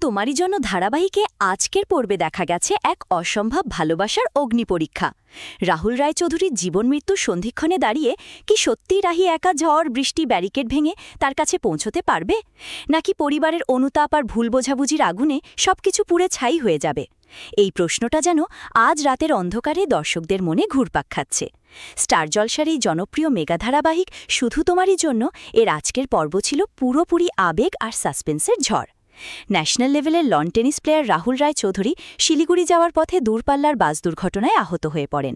তোমারই জন্য ধারাবাহিকে আজকের পর্বে দেখা গেছে এক অসম্ভব ভালোবাসার অগ্নিপরীক্ষা। রাহুল রায়চৌধুরীর জীবন মৃত্যুর সন্ধিক্ষণে দাঁড়িয়ে কি সত্যিই রাহি একা ঝড় বৃষ্টি ব্যারিকেড ভেঙে তার কাছে পৌঁছতে পারবে, নাকি পরিবারের অনুতাপ আর ভুল বোঝাবুঝির আগুনে সবকিছু পুড়ে ছাই হয়ে যাবে? এই প্রশ্নটা যেন আজ রাতের অন্ধকারে দর্শকদের মনে ঘুরপাক খাচ্ছে। স্টার জলসার এই জনপ্রিয় মেগা ধারাবাহিক শুধু তোমারই জন্য এর আজকের পর্ব ছিল পুরোপুরি আবেগ আর সাসপেন্সের ঝড়। ন্যাশনাল লেভেলের lawn tennis player Rahul Roychowdhury Siliguri যাওয়ার পথে দূরপাল্লার বাস দুর্ঘটনায় আহত হয়ে পড়েন।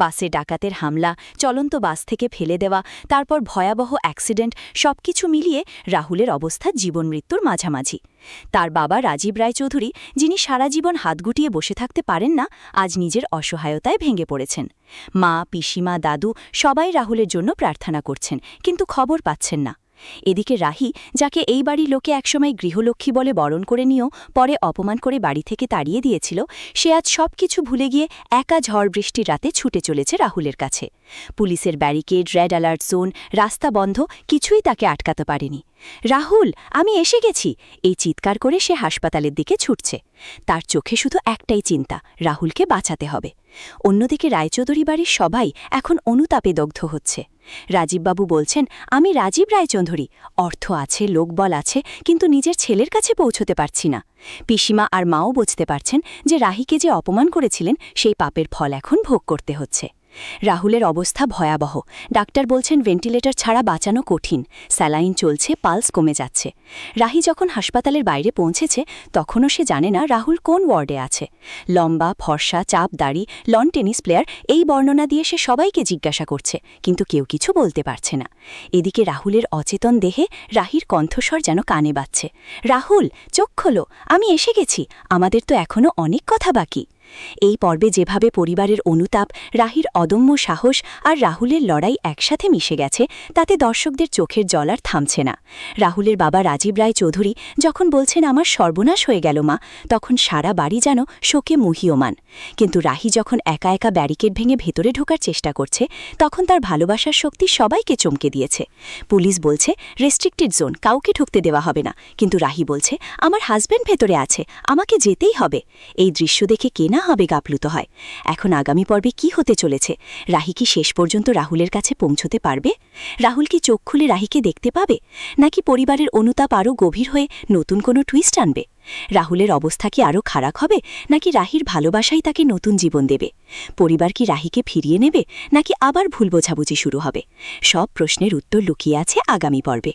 বাসে ডাকাতের হামলা, চলন্ত বাস থেকে ফেলে দেওয়া, তারপর ভয়াবহ অ্যাক্সিডেন্ট, সবকিছু মিলিয়ে রাহুলের অবস্থা জীবন মৃত্যুর মাঝামাঝি। তার বাবা রাজীব রায়চৌধুরী, যিনি সারা জীবন হাত গুটিয়ে বসে থাকতে পারেন না, আজ নিজের অসহায়তায় ভেঙে পড়েছেন। মা, পিসিমা, দাদু সবাই রাহুলের জন্য প্রার্থনা করছেন, কিন্তু খবর পাচ্ছেন না। এদিকে রাহি, যাকে এই বাড়ির লোকে একসময় গৃহলক্ষ্মী বলে বরণ করে নিয়েও পরে অপমান করে বাড়ি থেকে তাড়িয়ে দিয়েছিল, সে আজ সবকিছু ভুলে গিয়ে একা ঝড় বৃষ্টির রাতে ছুটে চলেছে রাহুলের কাছে। পুলিশের ব্যারিকেড, রেড অ্যালার্ট জোন, রাস্তা বন্ধ, কিছুই তাকে আটকাতে পারেনি। রাহুল, আমি এসে গেছি, এই চিৎকার করে সে হাসপাতালের দিকে ছুটছে। তার চোখে শুধু একটাই চিন্তা, রাহুলকে বাঁচাতে হবে। অন্যদিকে রায়চৌধুরী বাড়ির সবাই এখন অনুতাপে দগ্ধ হচ্ছে। রাজীববাবু বলছেন, আমি রাজীব রায়চৌধুরী, অর্থ আছে, লোকবল আছে, কিন্তু নিজের ছেলের কাছে পৌঁছতে পারছি না। পিসিমা আর মাও বুঝতে পারছেন যে রাহিকে যে অপমান করেছিলেন সেই পাপের ফল এখন ভোগ করতে হচ্ছে। রাহুলের অবস্থা ভয়াবহ। ডাক্তার বলছেন ভেন্টিলেটর ছাড়া বাঁচানো কঠিন, স্যালাইন চলছে, পালস কমে যাচ্ছে। রাহি যখন হাসপাতালের বাইরে পৌঁছেছে তখনও সে জানে না রাহুল কোন ওয়ার্ডে আছে। লম্বা, ফর্সা, চাপ দাড়ি, লন টেনিস প্লেয়ার, এই বর্ণনা দিয়ে সে সবাইকে জিজ্ঞাসা করছে, কিন্তু কেউ কিছু বলতে পারছে না। এদিকে রাহুলের অচেতন দেহে রাহির কণ্ঠস্বর যেন কানে বাজছে, রাহুল, চোখ খোলো, আমি এসে গেছি, আমাদের তো এখনও অনেক কথা বাকি। এই পর্বে যেভাবে পরিবারের অনুতাপ, রাহির অদম্য সাহস আর রাহুলের লড়াই একসাথে মিশে গেছে, তাতে দর্শকদের চোখের জল আর থামছে না। রাহুলের বাবা রাজীব রায়চৌধুরী যখন বলছেন আমার সর্বনাশ হয়ে গেল মা, তখন সারা বাড়ি যেন শোকে মুহ্যমান। কিন্তু রাহি যখন একা একা ব্যারিকেড ভেঙে ভেতরে ঢোকার চেষ্টা করছে, তখন তার ভালোবাসার শক্তি সবাইকে চমকে দিয়েছে। পুলিশ বলছে রেস্ট্রিক্টেড জোন, কাউকে ঢুকতে দেওয়া হবে না, কিন্তু রাহি বলছে আমার হাজব্যান্ড ভেতরে আছে, আমাকে যেতেই হবে। এই দৃশ্য দেখে কে না হবে গাপ্লুত হয়। এখন আগামী পর্বে কি হতে চলেছে? রাহি কি শেষ পর্যন্ত রাহুলের কাছে পৌঁছতে পারবে? রাহুল কি চোখ খুলে রাহিকে দেখতে পাবে, নাকি পরিবারের অনুতাপ আরও গভীর হয়ে নতুন কোনো টুইস্ট আনবে? রাহুলের অবস্থা কি আরও খারাপ হবে, নাকি রাহির ভালোবাসাই তাকে নতুন জীবন দেবে? পরিবার কি রাহিকে ফিরিয়ে নেবে, নাকি আবার ভুল বোঝাবুঝি শুরু হবে? সব প্রশ্নের উত্তর লুকিয়ে আছে আগামী পর্বে।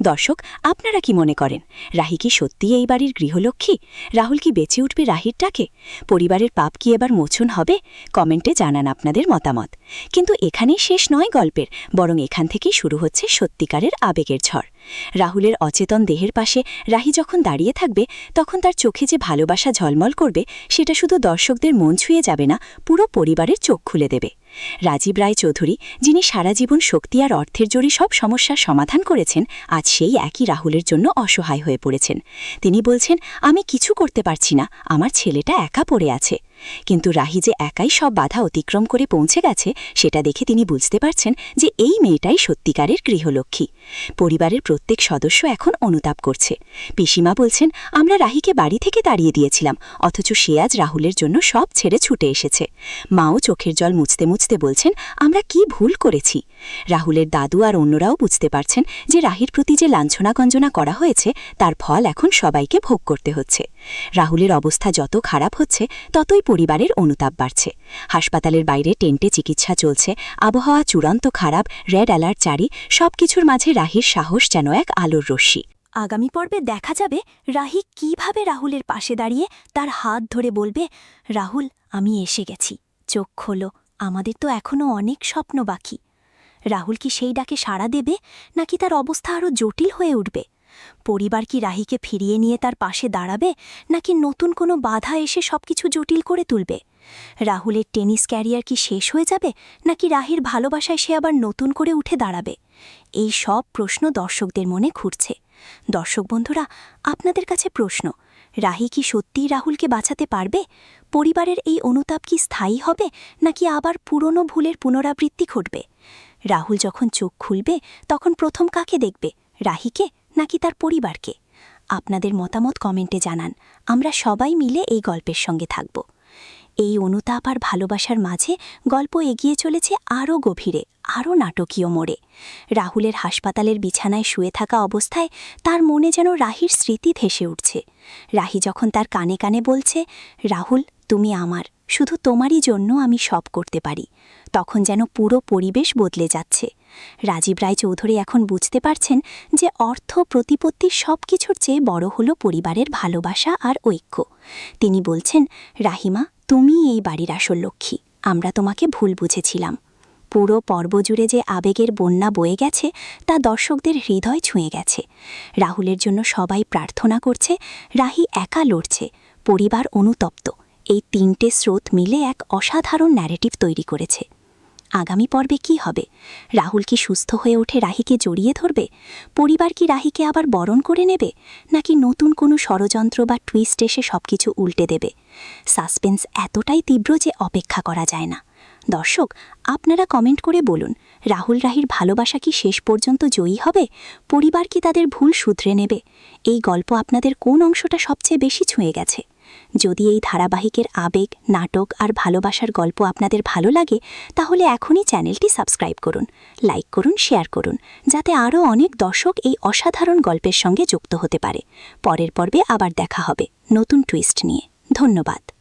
দর্শক, আপনারা কি মনে করেন, রাহি কি সত্যিই এই বাড়ির গৃহলক্ষ্মী? রাহুল কি বেঁচে উঠবে রাহির ডাকে? পরিবারের পাপ কি এবার মোচন হবে? কমেন্টে জানান আপনাদের মতামত। কিন্তু এখানেই শেষ নয় গল্পের, বরং এখান থেকেই শুরু হচ্ছে সত্যিকারের আবেগের ঝড়। রাহুলের অচেতন দেহের পাশে রাহি যখন দাঁড়িয়ে থাকবে, তখন তার চোখে যে ভালোবাসা ঝলমল করবে, সেটা শুধু দর্শকদের মন ছুঁয়ে যাবে না, পুরো পরিবারের চোখ খুলে দেবে। রাজীব রায়চৌধুরী, যিনি সারা জীবন শক্তি আর অর্থের জোরে সব সমস্যার সমাধান করেছেন, আজ সেই একই রাহুলের জন্য অসহায় হয়ে পড়েছেন। তিনি বলছেন, আমি কিছু করতে পারছি না, আমার ছেলেটা একা পড়ে আছে। কিন্তু রাহি যে একাই সব বাধা অতিক্রম করে পৌঁছে গেছে, সেটা দেখে তিনি বুঝতে পারছেন যে এই মেয়েটাই সত্যিকারের গৃহলক্ষ্মী। পরিবারের প্রত্যেক সদস্য এখন অনুতাপ করছে। পিসিমা বলছেন, আমরা রাহিকে বাড়ি থেকে তাড়িয়ে দিয়েছিলাম, অথচ সে আজ রাহুলের জন্য সব ছেড়ে ছুটে এসেছে। মাও চোখের জল মুছতে মুছতে বলছেন, আমরা কি ভুল করেছি? রাহুলের দাদু আর অন্যরাও বুঝতে পারছেন যে রাহির প্রতি যে লাঞ্ছনা গঞ্জনা করা হয়েছে, তার ফল এখন সবাইকে ভোগ করতে হচ্ছে। রাহুলের অবস্থা যত খারাপ হচ্ছে, ততই পরিবারের অনুতাপ বাড়ছে। হাসপাতালের বাইরে টেন্টে চিকিৎসা চলছে, আবহাওয়া চূড়ান্ত খারাপ, রেড অ্যালার্ট জারি, সবকিছুর মাঝে রাহির সাহস যেন এক আলোর রশ্মি। আগামী পর্বে দেখা যাবে রাহি কিভাবে রাহুলের পাশে দাঁড়িয়ে তার হাত ধরে বলবে, রাহুল, আমি এসে গেছি, চোখ খোলো, আমাদের তো এখনও অনেক স্বপ্ন বাকি। রাহুল কি সেই ডাকে সাড়া দেবে, নাকি তার অবস্থা আরও জটিল হয়ে উঠবে? পরিবার কি রাহিকে ফিরিয়ে নিয়ে তার পাশে দাঁড়াবে, নাকি নতুন কোনো বাধা এসে সবকিছু জটিল করে তুলবে? রাহুলের টেনিস ক্যারিয়ার কি শেষ হয়ে যাবে, নাকি রাহির ভালোবাসায় সে আবার নতুন করে উঠে দাঁড়াবে? এই সব প্রশ্ন দর্শকদের মনে ঘুরছে। দর্শক বন্ধুরা, আপনাদের কাছে প্রশ্ন, রাহি কি সত্যিই রাহুলকে বাঁচাতে পারবে? পরিবারের এই অনুতাপ কি স্থায়ী হবে, নাকি আবার পুরনো ভুলের পুনরাবৃত্তি ঘটবে? রাহুল যখন চোখ খুলবে, তখন প্রথম কাকে দেখবে, রাহিকে নাকি তার পরিবারকে? আপনাদের মতামত কমেন্টে জানান। আমরা সবাই মিলে এই গল্পের সঙ্গে থাকব। এই অনুতাপ আর ভালোবাসার মাঝে গল্প এগিয়ে চলেছে আরও গভীরে, আরও নাটকীয় মোড়ে। রাহুলের হাসপাতালের বিছানায় শুয়ে থাকা অবস্থায় তার মনে যেন রাহির স্মৃতি ভেসে উঠছে। রাহি যখন তার কানে কানে বলছে, রাহুল তুমি আমার, শুধু তোমারই জন্য আমি সব করতে পারি, তখন যেন পুরো পরিবেশ বদলে যাচ্ছে। রাজীব রায় চৌধুরী এখন বুঝতে পারছেন যে অর্থ, প্রতিপত্তি সব কিছুর চেয়ে বড় হলো পরিবারের ভালোবাসা আর ঐক্য। তিনি বলছেন, রাহিমা তুমি এই বাড়ির আসল লক্ষ্মী, আমরা তোমাকে ভুল বুঝেছিলাম। পুরো পর্ব জুড়ে যে আবেগের বন্যা বয়ে গেছে তা দর্শকদের হৃদয় ছুঁয়ে গেছে। রাহুলের জন্য সবাই প্রার্থনা করছে, রাহি একা লড়ছে, পরিবার অনুতপ্ত। এই তিনটে স্রোত মিলে এক অসাধারণ ন্যারেটিভ তৈরি করেছে। আগামী পর্বে কি হবে? রাহুল কি সুস্থ হয়ে ওঠে রাহিকে জড়িয়ে ধরবে? পরিবার কি রাহিকে আবার বরণ করে নেবে, নাকি নতুন কোনো ষড়যন্ত্র বা টুইস্ট এসে সবকিছু উল্টে দেবে? সাসপেন্স এতটাই তীব্র যে অপেক্ষা করা যায় না। দর্শক, আপনারা কমেন্ট করে বলুন, রাহুল রাহির ভালোবাসা কি শেষ পর্যন্ত জয়ী হবে? পরিবার কি তাদের ভুল শুধরে নেবে? এই গল্প আপনাদের কোন অংশটা সবচেয়ে বেশি ছুঁয়ে গেছে? যদি এই ধারাবাহিকের আবেগ, নাটক আর ভালোবাসার গল্প আপনাদের ভালো লাগে, তাহলে এখনই চ্যানেলটি সাবস্ক্রাইব করুন, লাইক করুন, শেয়ার করুন, যাতে আরও অনেক দর্শক এই অসাধারণ গল্পের সঙ্গে যুক্ত হতে পারে। পরের পর্বে আবার দেখা হবে নতুন টুইস্ট নিয়ে। ধন্যবাদ।